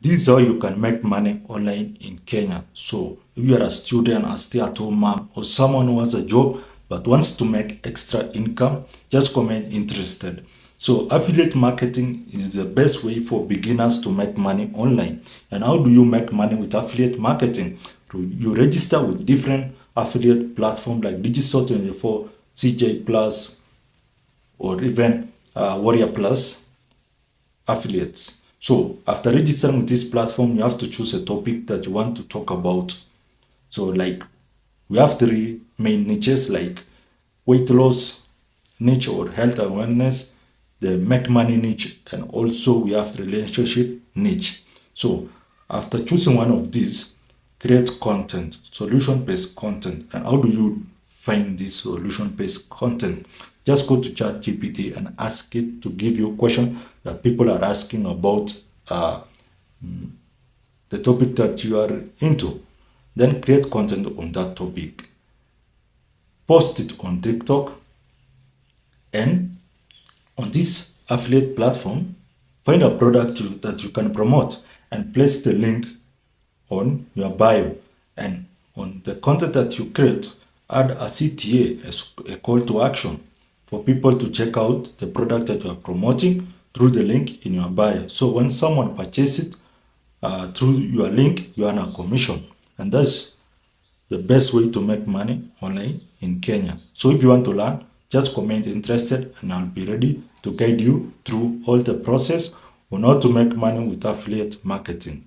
This is how you can make money online in Kenya. So if you are a student, a stay-at-home mom, or someone who has a job but wants to make extra income, just comment interested. So affiliate marketing is the best way for beginners to make money online. And how do you make money with affiliate marketing? You register with different affiliate platforms like Digital24, CJ Plus, or even Warrior Plus affiliates. So after registering with this platform, you have to choose a topic that you want to talk about. So like we have three main niches like weight loss niche or health awareness, the make money niche, and also we have relationship niche. So after choosing one of these, create content, solution-based content. And how do you find this solution-based content? Just go to ChatGPT and ask it to give you questions that people are asking about the topic that you are into. Then create content on that topic. Post it on TikTok, and on this affiliate platform, find a product that you can promote and place the link on your bio. And on the content that you create, add a CTA, a call to action, for people to check out the product that you are promoting through the link in your bio. So when someone purchases it through your link, you earn a commission. And that's the best way to make money online in Kenya. So if you want to learn, just comment interested and I'll be ready to guide you through all the process on how to make money with affiliate marketing.